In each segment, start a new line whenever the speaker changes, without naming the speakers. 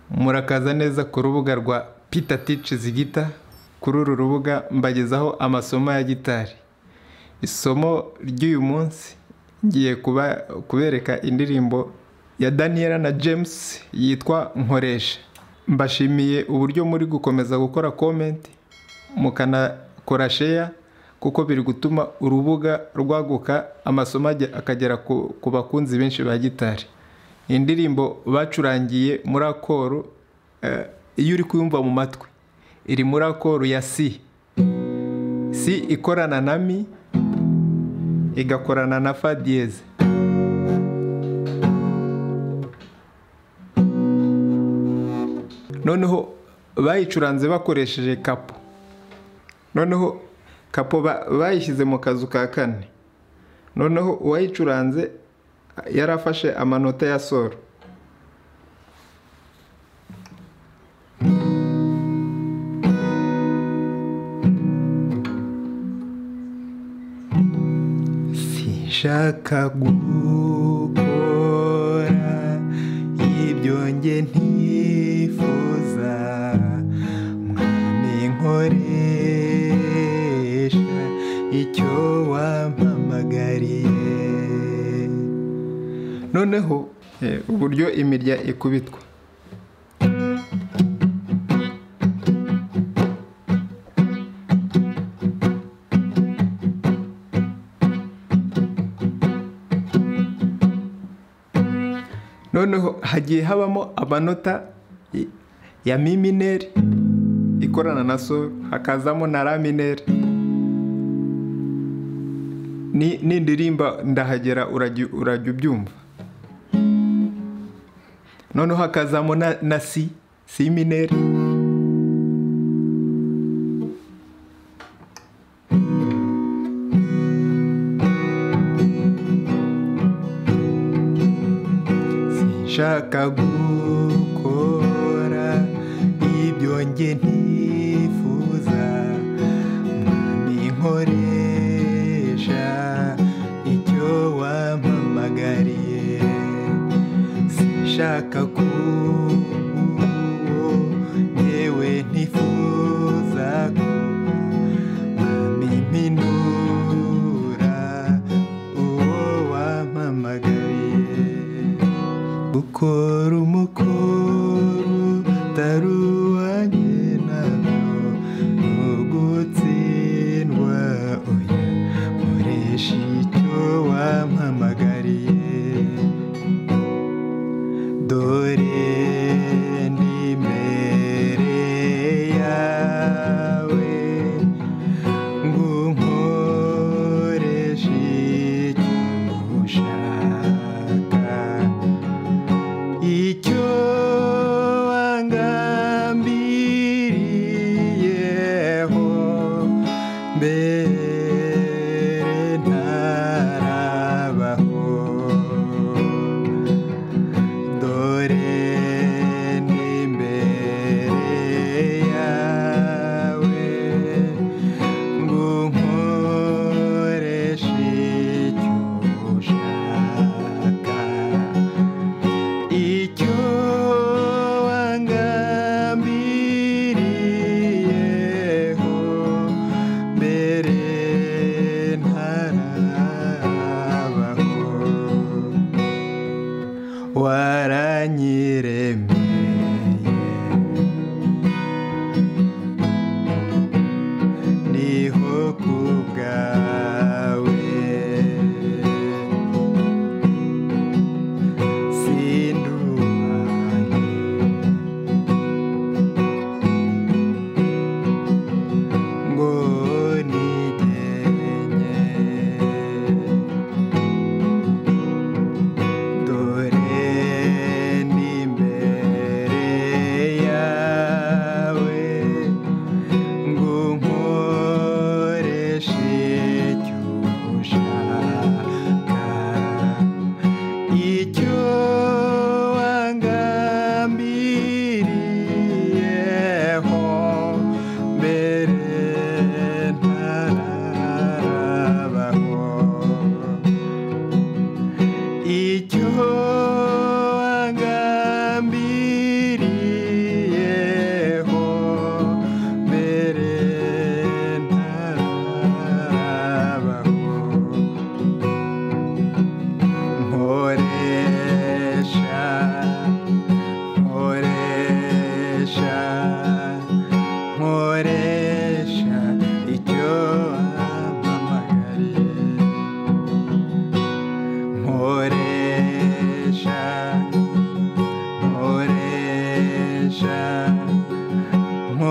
murakaza neza ku rubuga rwa Peter Teaches Gita. Kuri uru rubuga mbagezaho amasomo ya gitari. Isomo ry'uyu munsi ngiye kubereka indirimbo ya Daniella na James yitwa Nkoreshya. Mbashimiye uburyo muri gukomeza gukora comment mukanakora share kuko biri gutuma urubuga rwaguka amasomo akagera ku bakunzi benshi ba gitari. Indirimbo bacurangiye muri akoru iyo uri kuyumva mu matwi iri muri akoru ya C. C ikorana na mi igakorana na fa dieze. Noneho bayicuranze bakoresheje kapo. Noneho kapo bayishyize mu kazu ka kane. Noneho uwayicuranze yarafashe amanota ya solo. Sinshaka gukora ibyo nge ntifuza, mwami nkoresha icyo wampamagariye. Noneho uburyo imirya ikubitwa. Noneho hagiye habamo amanota ya mi mineri ikorana na sol, hakazamo na la mineri. Nindirimba ndahagera urajya ubyumva. Noneho hakazamo na C mineri. Sinshaka gukora ibyo nge ntifuza, mwami nkoresha icyo wampamagariye. Sinshaka ko yewe ntifuza ko mwami mpindura uwo wampamagariye. Gukora umukoro utari uwanjye nabyo ugutsindwa, oya nkoresha icyo wampamagariye. Dore ndi imbere yawe ngo nkoreshe icyo ushaka,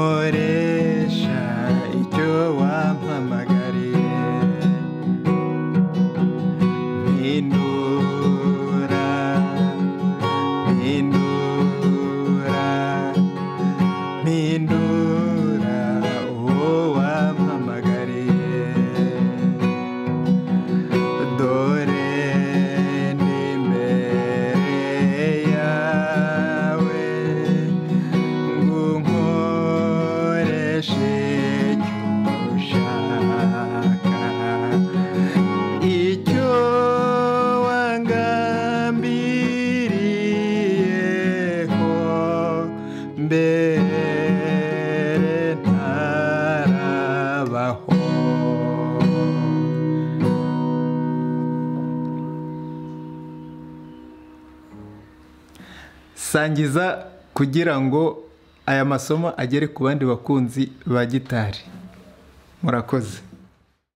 nkoresha icyo wampamagariye mpindura uwo wampamagariye dore ndi imbere yawe ngo nkoreshe icyo ushaka icyo wangambiriyeho mbere ntarabaho. Sangiza kugira ngo aya masomo agere ku bandi bakunzi ba gitari. Murakoze.